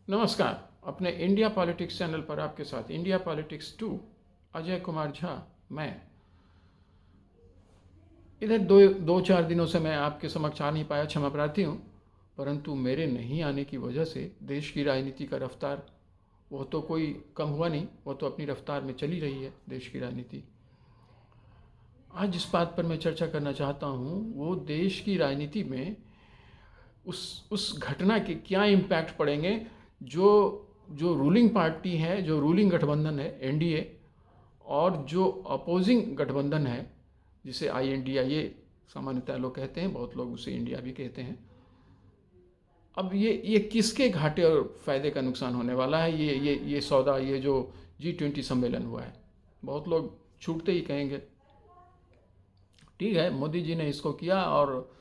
नमस्कार। अपने India politics channel पर आपके साथ इंडिया पॉलिटिक्स 2 अजय कुमार झा। मैं इधर दो चार दिनों से मैं आपके समक्ष आ नहीं पाया, क्षमा प्रार्थी हूँ। परंतु मेरे नहीं आने की वजह से देश की राजनीति का रफ्तार वो तो कोई कम हुआ नहीं, वो तो अपनी रफ्तार में चली रही है देश की राजनीति। आज जिस बात पर मैं चर्चा करना चाहता हूँ वो देश की राजनीति में उस घटना के क्या इम्पैक्ट पड़ेंगे जो जो रूलिंग पार्टी है, जो रूलिंग गठबंधन है एनडीए, और जो अपोजिंग गठबंधन है जिसे INDIA सामान्यतः लोग कहते हैं, बहुत लोग उसे इंडिया भी कहते हैं। अब ये किसके घाटे और फायदे का नुकसान होने वाला है? ये सौदा, ये जो G20 सम्मेलन हुआ है, बहुत लोग छूटते ही कहेंगे ठीक है मोदी जी ने इसको किया और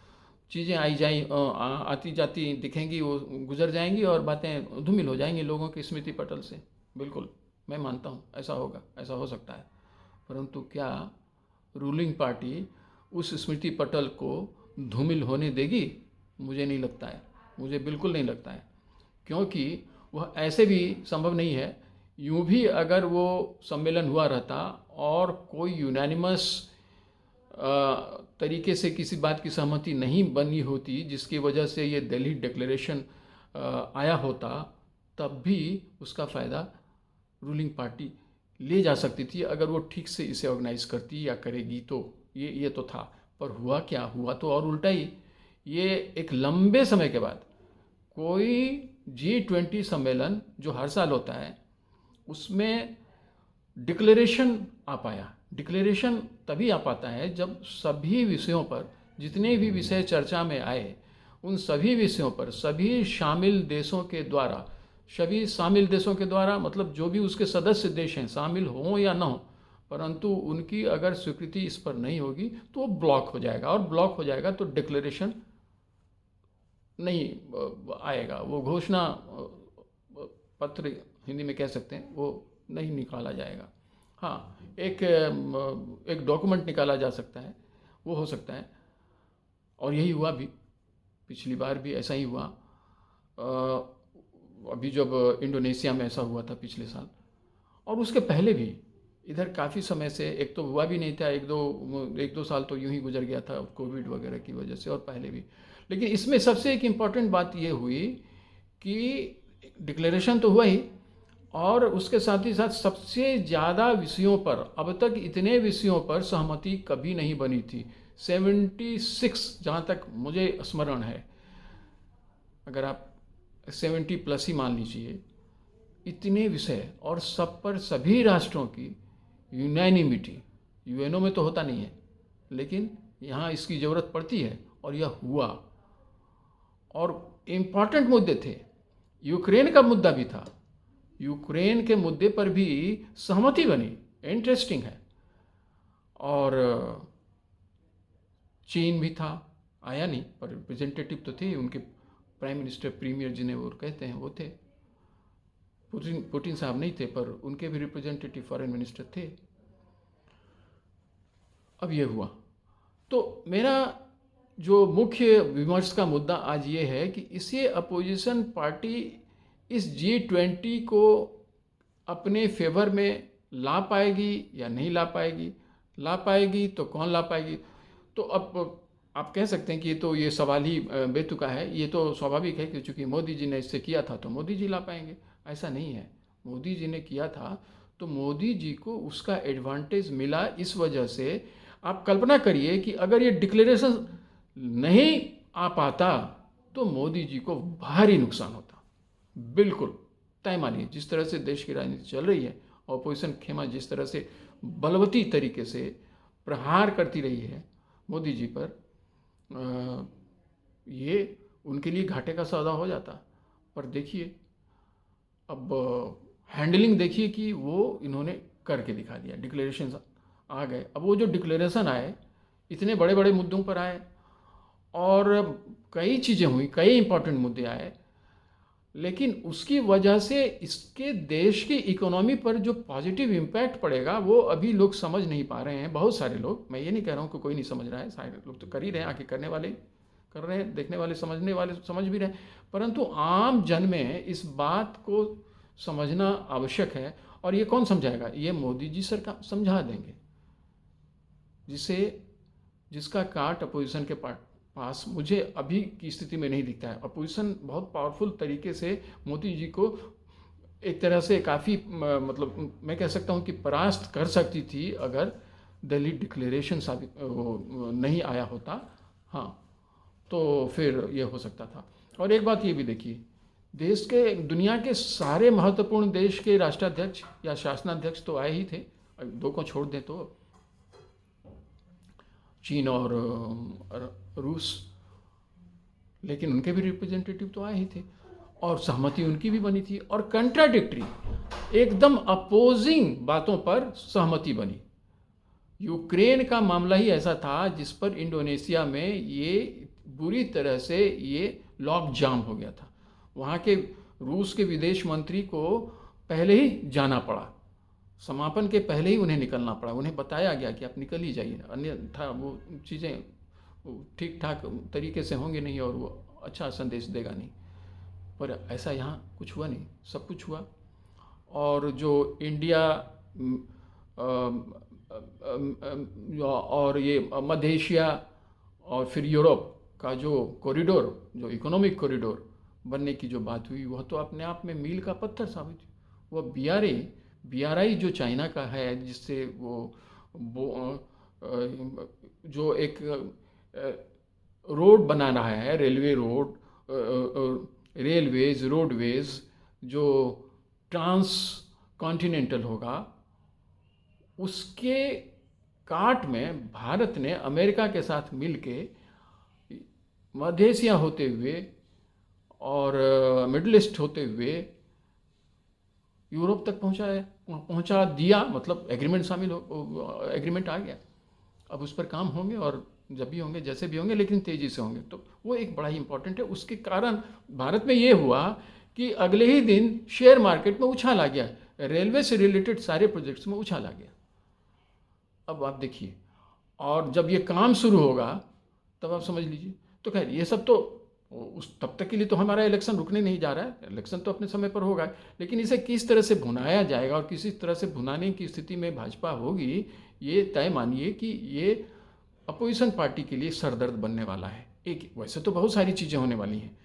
चीज़ें आती जाती दिखेंगी, वो गुजर जाएंगी और बातें धूमिल हो जाएंगी लोगों की स्मृति पटल से। बिल्कुल, मैं मानता हूँ ऐसा होगा, ऐसा हो सकता है। परंतु क्या रूलिंग पार्टी उस स्मृति पटल को धूमिल होने देगी? मुझे नहीं लगता है, मुझे बिल्कुल नहीं लगता है, क्योंकि वह ऐसे भी संभव नहीं है। यूँ भी अगर वो सम्मेलन हुआ रहता और कोई यूनानिमस तरीके से किसी बात की सहमति नहीं बनी होती जिसकी वजह से ये दिल्ली डिक्लेरेशन आया होता, तब भी उसका फ़ायदा रूलिंग पार्टी ले जा सकती थी अगर वो ठीक से इसे ऑर्गेनाइज करती या करेगी तो। ये तो था, पर हुआ क्या? हुआ तो और उल्टा ही। ये एक लंबे समय के बाद कोई G20 सम्मेलन जो हर साल होता है उसमें डिक्लेरेशन आ पाया। डिक्लेरेशन तभी आ पाता है जब सभी विषयों पर, जितने भी विषय चर्चा में आए उन सभी विषयों पर सभी शामिल देशों के द्वारा, सभी शामिल देशों के द्वारा मतलब जो भी उसके सदस्य देश हैं, शामिल हों या ना हो, परंतु उनकी अगर स्वीकृति इस पर नहीं होगी तो वो ब्लॉक हो जाएगा, और ब्लॉक हो जाएगा तो डिक्लेरेशन नहीं आएगा, वो घोषणा पत्र हिंदी में कह सकते हैं, वो नहीं निकाला जाएगा। हाँ, एक डॉक्यूमेंट निकाला जा सकता है, वो हो सकता है। और यही हुआ भी, पिछली बार भी ऐसा ही हुआ। अभी जब इंडोनेशिया में ऐसा हुआ था पिछले साल, और उसके पहले भी इधर काफ़ी समय से, एक तो हुआ भी नहीं था, एक दो साल तो यूं ही गुजर गया था कोविड वगैरह की वजह से, और पहले भी। लेकिन इसमें सबसे एक इम्पॉर्टेंट बात ये हुई कि डिक्लेरेशन तो हुआ ही, और उसके साथ ही साथ सबसे ज़्यादा विषयों पर, अब तक इतने विषयों पर सहमति कभी नहीं बनी थी। 76, जहाँ तक मुझे स्मरण है, अगर आप 70+ ही मान लीजिए, इतने विषय और सब पर सभी राष्ट्रों की यूनानिमिटी। यूएनओ में तो होता नहीं है, लेकिन यहाँ इसकी ज़रूरत पड़ती है, और यह हुआ। और इम्पॉर्टेंट मुद्दे थे, यूक्रेन का मुद्दा भी था, यूक्रेन के मुद्दे पर भी सहमति बनी, इंटरेस्टिंग है। और चीन भी था, आया नहीं, पर रिप्रेजेंटेटिव तो थे उनके, प्राइम मिनिस्टर, प्रीमियर जिन्हें वो कहते हैं, वो थे। पुतिन साहब नहीं थे, पर उनके भी रिप्रेजेंटेटिव फॉरेन मिनिस्टर थे। अब ये हुआ, तो मेरा जो मुख्य विमर्श का मुद्दा आज ये है कि इसे अपोजिशन पार्टी इस G20 को अपने फेवर में ला पाएगी या नहीं ला पाएगी। ला पाएगी तो कौन ला पाएगी? तो अब आप कह सकते हैं कि ये सवाल ही बेतुका है, ये तो स्वाभाविक है कि चूँकि मोदी जी ने इससे किया था तो मोदी जी ला पाएंगे। ऐसा नहीं है, मोदी जी ने किया था तो मोदी जी को उसका एडवांटेज मिला। इस वजह से आप कल्पना करिए कि अगर ये डिक्लेरेशन नहीं आ पाता तो मोदी जी को भारी नुकसान होता। बिल्कुल तय मानिए, जिस तरह से देश की राजनीति चल रही है, ऑपोजिशन खेमा जिस तरह से बलवती तरीके से प्रहार करती रही है मोदी जी पर, ये उनके लिए घाटे का सौदा हो जाता। पर देखिए, अब हैंडलिंग देखिए कि वो इन्होंने करके दिखा दिया। डिक्लेरेशन आ गए, अब वो जो डिक्लेरेशन आए इतने बड़े बड़े मुद्दों पर आए, और कई चीज़ें हुई, कई इंपॉर्टेंट मुद्दे आए, लेकिन उसकी वजह से इसके देश की इकोनॉमी पर जो पॉजिटिव इम्पैक्ट पड़ेगा वो अभी लोग समझ नहीं पा रहे हैं। बहुत सारे लोग, मैं ये नहीं कह रहा हूँ कि कोई नहीं समझ रहा है, सारे लोग तो कर ही रहे हैं, आके करने वाले कर रहे हैं, देखने वाले समझने वाले समझ भी रहे हैं, परंतु आम जन में इस बात को समझना आवश्यक है। और ये कौन समझाएगा? ये मोदी जी सरकार समझा देंगे, जिसका काट अपोजिशन के पास मुझे अभी की स्थिति में नहीं दिखता है। अपोजिशन बहुत पावरफुल तरीके से मोदी जी को एक तरह से काफ़ी मतलब मैं कह सकता हूँ कि परास्त कर सकती थी अगर दिल्ली डिक्लेरेशन साबित वो नहीं आया होता। हाँ, तो फिर ये हो सकता था। और एक बात ये भी देखिए, देश के दुनिया के सारे महत्वपूर्ण देश के राष्ट्राध्यक्ष या शासनाध्यक्ष तो आए ही थे, दो को छोड़ दें तो चीन और रूस, लेकिन उनके भी रिप्रेजेंटेटिव तो आए ही थे और सहमति उनकी भी बनी थी और कंट्राडिक्टरी एकदम अपोजिंग बातों पर सहमति बनी। यूक्रेन का मामला ही ऐसा था जिस पर इंडोनेशिया में ये बुरी तरह से ये लॉक जाम हो गया था। वहाँ के रूस के विदेश मंत्री को पहले ही जाना पड़ा, समापन के पहले ही उन्हें निकलना पड़ा। उन्हें बताया गया कि आप निकल ही जाइए, अन्यथा वो चीज़ें ठीक ठाक तरीके से होंगे नहीं और वो अच्छा संदेश देगा नहीं। पर ऐसा यहाँ कुछ हुआ नहीं, सब कुछ हुआ। और जो इंडिया और ये मध्य एशिया और फिर यूरोप का जो कॉरिडोर, जो इकोनॉमिक कॉरिडोर बनने की जो बात हुई, वह तो अपने आप में मील का पत्थर साबित हुई। वह BRI जो चाइना का है, जिससे वो जो एक रोड बना रहा है, रेलवेज रोडवेज जो ट्रांस कॉन्टिनेंटल होगा, उसके काट में भारत ने अमेरिका के साथ मिलके मध्य एशिया होते हुए और मिडिल ईस्ट होते हुए यूरोप तक पहुंचा दिया। मतलब एग्रीमेंट आ गया। अब उस पर काम होंगे और जब भी होंगे, जैसे भी होंगे, लेकिन तेज़ी से होंगे। तो वो एक बड़ा ही इंपॉर्टेंट है। उसके कारण भारत में ये हुआ कि अगले ही दिन शेयर मार्केट में उछाल आ गया, रेलवे से रिलेटेड सारे प्रोजेक्ट्स में उछाल आ गया। अब आप देखिए, और जब ये काम शुरू होगा तब आप समझ लीजिए। तो खैर ये सब तो तब तक के लिए तो हमारा इलेक्शन रुकने नहीं जा रहा है, इलेक्शन तो अपने समय पर होगा, लेकिन इसे किस तरह से भुनाया जाएगा और किसी तरह से भुनाने की स्थिति में भाजपा होगी, ये तय मानिए कि ये अपोजिशन पार्टी के लिए सरदर्द बनने वाला है। वैसे तो बहुत सारी चीज़ें होने वाली हैं,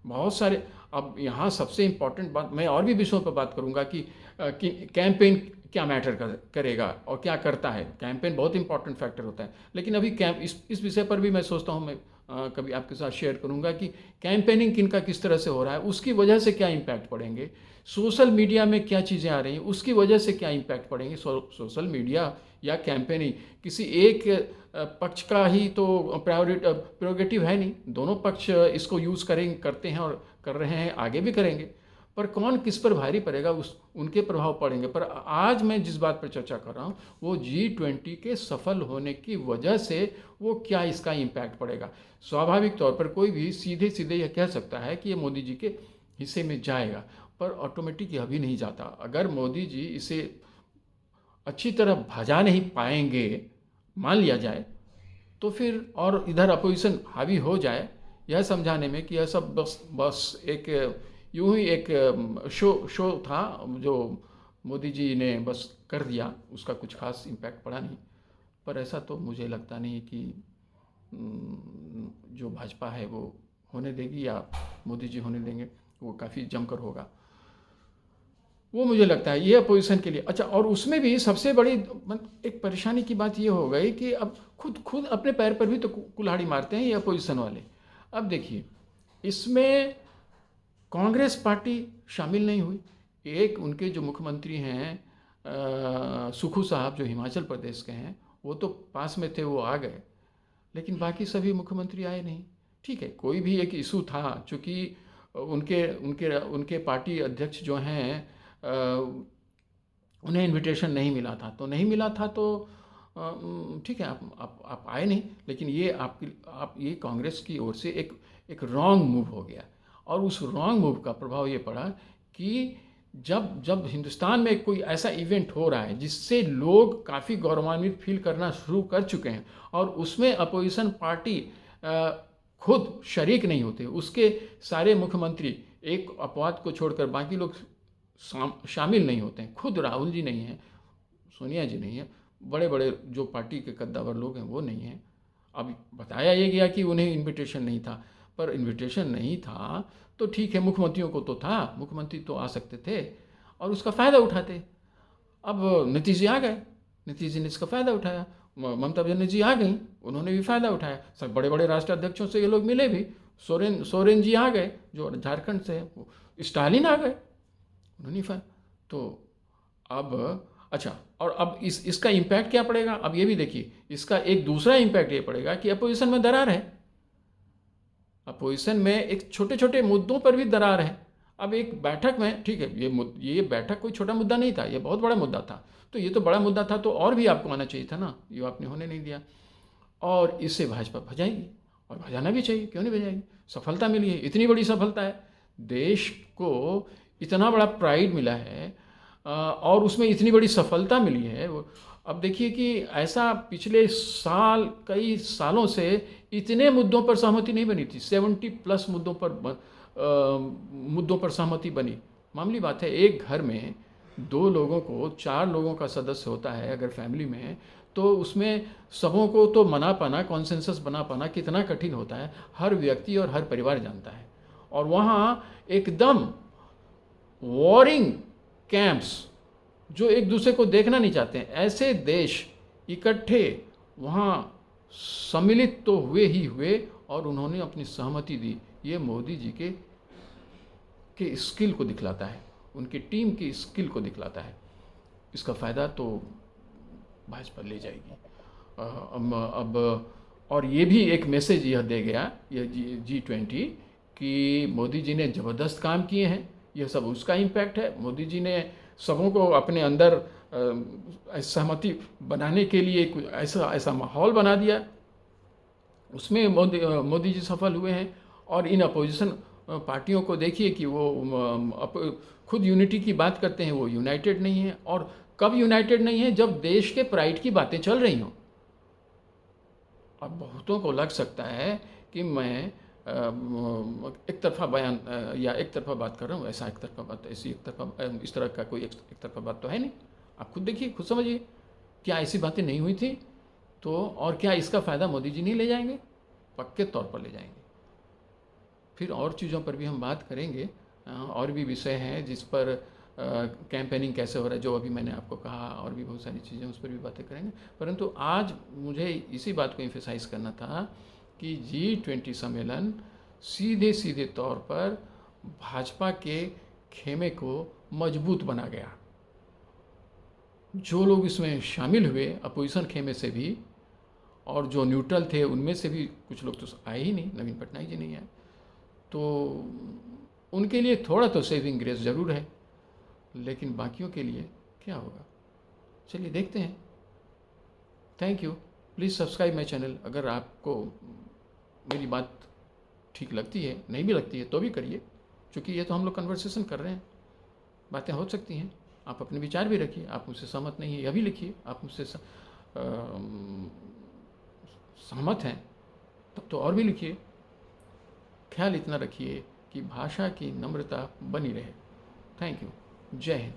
बहुत सारे। अब यहाँ सबसे इम्पॉर्टेंट बात, मैं और भी विषयों पर बात करूँगा कि कैंपेन क्या मैटर करेगा और क्या करता है। कैंपेन बहुत इंपॉर्टेंट फैक्टर होता है, लेकिन अभी इस विषय पर भी मैं सोचता हूँ, मैं कभी आपके साथ शेयर करूँगा कि कैंपेनिंग किनका किस तरह से हो रहा है, उसकी वजह से क्या इम्पैक्ट पड़ेंगे, सोशल मीडिया में क्या चीज़ें आ रही हैं, उसकी वजह से क्या इम्पैक्ट पड़ेंगे। सोशल मीडिया या कैंपेनिंग किसी एक पक्ष का ही तो प्रेरोगेटिव है नहीं, दोनों पक्ष इसको यूज़ करते हैं और कर रहे हैं, आगे भी करेंगे। पर कौन किस पर भारी पड़ेगा, उनके प्रभाव पड़ेंगे। पर आज मैं जिस बात पर चर्चा कर रहा हूँ वो G20 के सफल होने की वजह से वो क्या इसका इम्पैक्ट पड़ेगा। स्वाभाविक तौर पर कोई भी सीधे सीधे यह कह सकता है कि ये मोदी जी के हिस्से में जाएगा, पर ऑटोमेटिक अभी नहीं जाता। अगर मोदी जी इसे अच्छी तरह भजा नहीं पाएंगे, मान लिया जाए, तो फिर और इधर अपोजिशन हावी हो जाए यह समझाने में कि यह सब बस एक यूं ही एक शो था जो मोदी जी ने बस कर दिया, उसका कुछ खास इम्पैक्ट पड़ा नहीं। पर ऐसा तो मुझे लगता नहीं कि जो भाजपा है वो होने देगी या मोदी जी होने देंगे। वो काफ़ी जमकर होगा, वो मुझे लगता है ये अपोजिशन के लिए। अच्छा, और उसमें भी सबसे बड़ी एक परेशानी की बात ये हो गई कि अब खुद अपने पैर पर भी तो कुल्हाड़ी मारते हैं ये अपोजिशन वाले। अब देखिए, इसमें कांग्रेस पार्टी शामिल नहीं हुई। एक उनके जो मुख्यमंत्री हैं सुखू साहब, जो हिमाचल प्रदेश के हैं, वो तो पास में थे, वो आ गए, लेकिन बाकी सभी मुख्यमंत्री आए नहीं। ठीक है, कोई भी एक इशू था, चूँकि उनके पार्टी अध्यक्ष जो हैं उन्हें इनविटेशन नहीं मिला था, तो नहीं मिला था तो ठीक है, आप आए नहीं। लेकिन ये ये कांग्रेस की ओर से एक रॉन्ग मूव हो गया। और उस रॉन्ग मूव का प्रभाव ये पड़ा कि जब हिंदुस्तान में कोई ऐसा इवेंट हो रहा है जिससे लोग काफ़ी गौरवान्वित फील करना शुरू कर चुके हैं और उसमें अपोजिशन पार्टी खुद शरीक नहीं होते, उसके सारे मुख्यमंत्री एक अपवाद को छोड़कर बाकी लोग शामिल नहीं होते हैं। खुद राहुल जी नहीं हैं, सोनिया जी नहीं हैं, बड़े बड़े जो पार्टी के कद्दावर लोग हैं वो नहीं हैं। अब बताया ये गया कि उन्हें इनविटेशन नहीं था, पर इनविटेशन नहीं था तो ठीक है, मुख्यमंत्रियों को तो था, मुख्यमंत्री तो आ सकते थे और उसका फ़ायदा उठाते। अब नीतीश जी आ गए, नीतीश जी ने इसका फ़ायदा उठाया, ममता बनर्जी आ गई, उन्होंने भी फ़ायदा उठाया, सब बड़े बड़े राष्ट्र अध्यक्षों से ये लोग मिले भी, सोरेन जी आ गए जो झारखंड से हैं, स्टालिन आ गए, उन्होंने फ़ायदा। तो अब अच्छा, और अब इसका इम्पैक्ट क्या पड़ेगा, अब ये भी देखिए, इसका एक दूसरा इम्पैक्ट ये पड़ेगा कि अपोजिशन में दरार है, अपोजिशन में एक छोटे छोटे मुद्दों पर भी दरार है। अब एक बैठक में, ठीक है, ये बैठक कोई छोटा मुद्दा नहीं था, ये बहुत बड़ा मुद्दा था, तो ये तो बड़ा मुद्दा था तो और भी आपको आना चाहिए था ना, ये आपने होने नहीं दिया, और इससे भाजपा भजाएगी, और भजाना भी चाहिए, क्यों नहीं भजाएगी, सफलता मिली है, इतनी बड़ी सफलता है, देश को इतना बड़ा प्राइड मिला है और उसमें इतनी बड़ी सफलता मिली है। अब देखिए कि ऐसा पिछले साल, कई सालों से इतने मुद्दों पर सहमति नहीं बनी थी, 70+ मुद्दों पर सहमति बनी। मामूली बात है, एक घर में 2 लोगों को 4 लोगों का सदस्य होता है अगर फैमिली में, तो उसमें सबों को तो मना पाना, कॉन्सेंसस बना पाना कितना कठिन होता है, हर व्यक्ति और हर परिवार जानता है। और वहाँ एकदम वॉरिंग कैंप्स जो एक दूसरे को देखना नहीं चाहते हैं, ऐसे देश इकट्ठे वहाँ सम्मिलित तो हुए ही हुए और उन्होंने अपनी सहमति दी। ये मोदी जी के स्किल को दिखलाता है, उनकी टीम की स्किल को दिखलाता है। इसका फ़ायदा तो भाजपा ले जाएगी। अब और ये भी एक मैसेज यह दे गया, यह G20 कि मोदी जी ने ज़बरदस्त काम किए हैं, यह सब उसका इम्पैक्ट है। मोदी जी ने सबों को अपने अंदर सहमति बनाने के लिए कुछ ऐसा माहौल बना दिया, उसमें मोदी जी सफल हुए हैं। और इन अपोजिशन पार्टियों को देखिए कि वो खुद यूनिटी की बात करते हैं, वो यूनाइटेड नहीं है। और कब यूनाइटेड नहीं है, जब देश के प्राइड की बातें चल रही हों। अब बहुतों को लग सकता है कि मैं एक तरफा बयान या एक तरफा बात कर रहा हूँ, ऐसा एक तरफा बात, ऐसी एक तरफा, इस तरह का कोई एक तरफा बात तो है नहीं। आप खुद देखिए, खुद समझिए, क्या ऐसी बातें नहीं हुई थी तो, और क्या इसका फ़ायदा मोदी जी नहीं ले जाएंगे, पक्के तौर पर ले जाएंगे। फिर और चीज़ों पर भी हम बात करेंगे, और भी विषय हैं जिस पर कैंपेनिंग कैसे हो रहा है, जो अभी मैंने आपको कहा, और भी बहुत सारी चीज़ें उस पर भी बातें करेंगे। परंतु आज मुझे इसी बात को एम्फेसाइज करना था कि G20 सम्मेलन सीधे सीधे तौर पर भाजपा के खेमे को मजबूत बना गया। जो लोग इसमें शामिल हुए अपोजिशन खेमे से भी, और जो न्यूट्रल थे उनमें से भी कुछ लोग तो आए ही नहीं, नवीन पटनायक जी नहीं आए, तो उनके लिए थोड़ा तो सेविंग ग्रेस ज़रूर है, लेकिन बाकियों के लिए क्या होगा, चलिए देखते हैं। Thank you. Please subscribe my channel. अगर आपको मेरी बात ठीक लगती है, नहीं भी लगती है तो भी करिए, क्योंकि ये तो हम लोग कन्वर्सेशन कर रहे हैं, बातें हो सकती हैं। आप अपने विचार भी रखिए, आप मुझसे सहमत नहीं है यह भी लिखिए, आप मुझसे सहमत हैं तब तो और भी लिखिए। ख्याल इतना रखिए कि भाषा की नम्रता बनी रहे। Thank you. जय हिंद।